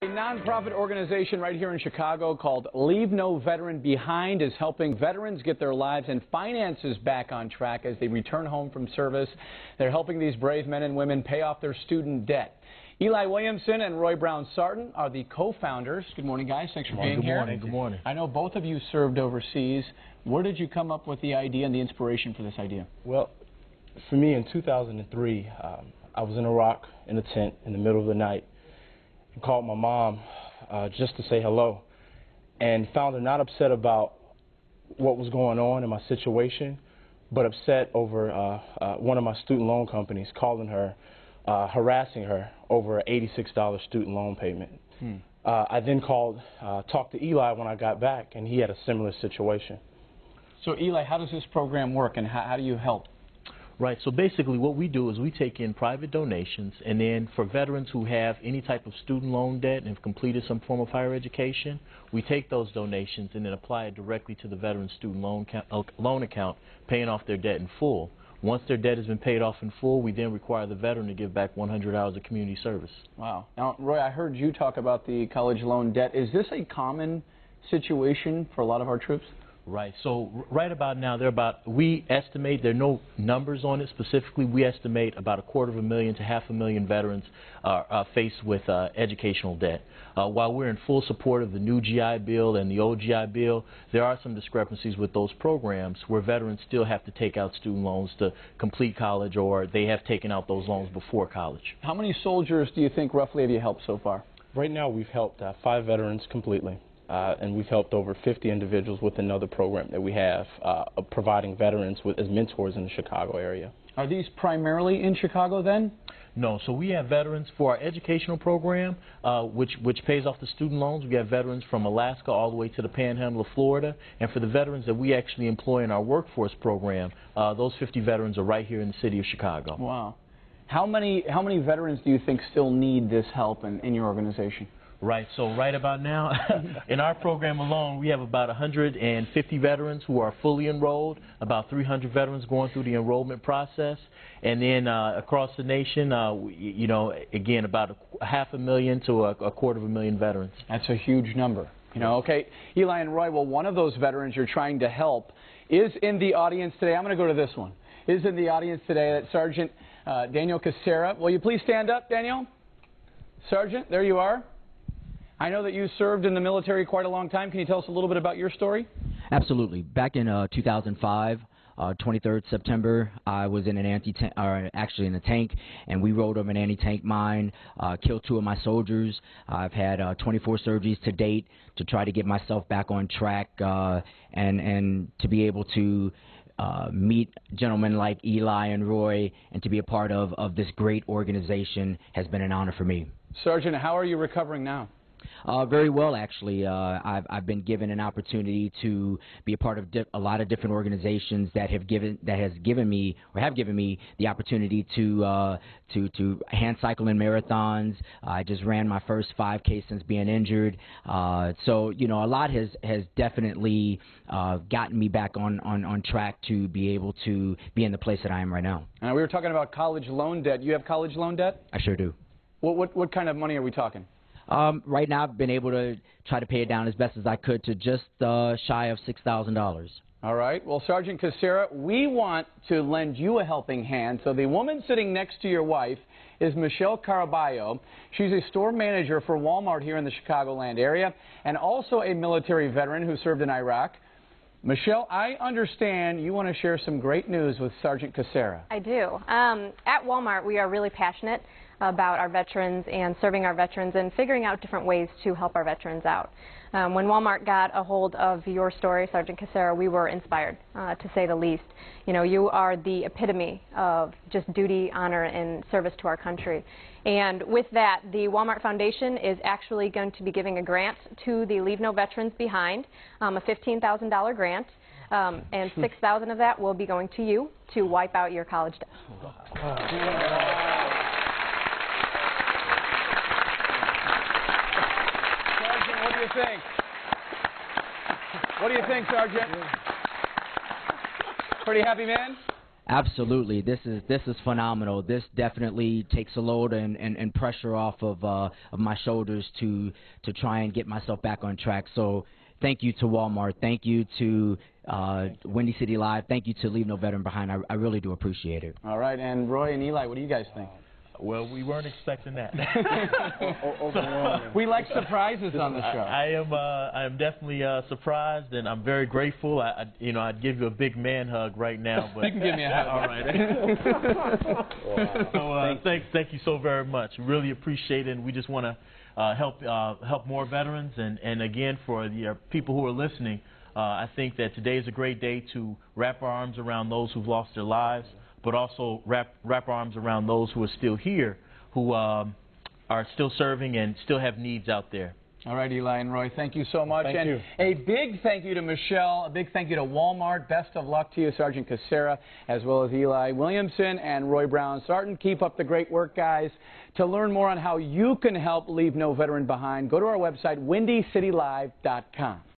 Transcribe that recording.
A nonprofit organization right here in Chicago called Leave No Veteran Behind is helping veterans get their lives and finances back on track as they return home from service. They're helping these brave men and women pay off their student debt. Eli Williamson and Roy Brown Sarton are the co-founders. Good morning, guys. Thanks for being here. Good morning. Good morning. I know both of you served overseas. Where did you come up with the idea and the inspiration for this idea? Well, for me, in 2003, I was in Iraq in a tent in the middle of the night. I called my mom just to say hello and found her not upset about what was going on in my situation, but upset over one of my student loan companies calling her, harassing her over an $86 student loan payment. I then called, talked to Eli when I got back, and he had a similar situation. So, Eli, how does this program work, and how do you help? Right, so basically what we do is we take in private donations, and then for veterans who have any type of student loan debt and have completed some form of higher education, we take those donations and then apply it directly to the veteran's student loan account, paying off their debt in full. Once their debt has been paid off in full, we then require the veteran to give back 100 hours of community service. Wow. Now, Roy, I heard you talk about the college loan debt. Is this a common situation for a lot of our troops? Right. So right about now, we estimate, there are no numbers on it specifically, we estimate about 250,000 to 500,000 veterans are faced with educational debt. While we're in full support of the new GI Bill and the old GI Bill, there are some discrepancies with those programs where veterans still have to take out student loans to complete college, or they have taken out those loans before college. How many soldiers do you think roughly have you helped so far? Right now we've helped 5 veterans completely. And we've helped over 50 individuals with another program that we have, providing veterans as mentors in the Chicago area. Are these primarily in Chicago then? No, so we have veterans for our educational program, which pays off the student loans. We have veterans from Alaska all the way to the Panhandle of Florida. And for the veterans that we actually employ in our workforce program, those 50 veterans are right here in the city of Chicago. Wow. How many veterans do you think still need this help in your organization? Right, so right about now, in our program alone, we have about 150 veterans who are fully enrolled, about 300 veterans going through the enrollment process, and then across the nation, you know, again, about 500,000 to 250,000 veterans. That's a huge number. You know, okay, Eli and Roy, well, one of those veterans you're trying to help is in the audience today. I'm going to go to this one. Is in the audience today. That's Sergeant Daniel Casera. Will you please stand up, Daniel? Sergeant, there you are. I know that you served in the military quite a long time. Can you tell us a little bit about your story? Absolutely. Back in 2005, 23rd September, I was in an actually in a tank, and we rolled over an anti-tank mine, killed 2 of my soldiers. I've had 24 surgeries to date to try to get myself back on track, and to be able to meet gentlemen like Eli and Roy and to be a part of this great organization has been an honor for me. Sergeant, how are you recovering now? Very well, actually. I've been given an opportunity to be a part of a lot of different organizations that have given me the opportunity to hand cycle in marathons. I just ran my first 5K since being injured. So you know, a lot has definitely gotten me back on track to be able to be in the place that I am right now. We were talking about college loan debt. You have college loan debt? I sure do. What kind of money are we talking? Right now, I've been able to try to pay it down as best as I could to just shy of $6,000. All right. Well, Sergeant Casera, we want to lend you a helping hand. So the woman sitting next to your wife is Michelle Caraballo. She's a store manager for Walmart here in the Chicagoland area and also a military veteran who served in Iraq. Michelle, I understand you want to share some great news with Sergeant Casera. I do. At Walmart, we are really passionate about our veterans and serving our veterans and figuring out different ways to help our veterans out. When Walmart got a hold of your story, Sergeant Casera, we were inspired, to say the least. You know, you are the epitome of just duty, honor, and service to our country. And with that, the Walmart Foundation is actually going to be giving a grant to the Leave No Veterans Behind, a $15,000 grant. And $6,000 of that will be going to you to wipe out your college debt. What do you think? What do you think, Sergeant? Pretty happy man? Absolutely. This is phenomenal. This definitely takes a load and pressure off of my shoulders to try and get myself back on track. So thank you to Walmart. Thank you to Windy City Live. Thank you to Leave No Veteran Behind. I really do appreciate it. All right. And Roy and Eli, what do you guys think? Well, we weren't expecting that. We like surprises on the show. I am definitely surprised, and I'm very grateful. I'd give you a big man hug right now, but you can give me a hug. All right. So thank you so very much. Really appreciate it. And we just want to help more veterans, and again, for the people who are listening, I think that today is a great day to wrap our arms around those who've lost their lives, but also wrap our arms around those who are still here, who are still serving and still have needs out there. All right, Eli and Roy, thank you so much. Thank you. A big thank you to Michelle, a big thank you to Walmart. Best of luck to you, Sergeant Casera, as well as Eli Williamson and Roy Brown. Sergeant, keep up the great work, guys. To learn more on how you can help Leave No Veteran Behind, go to our website, windycitylive.com.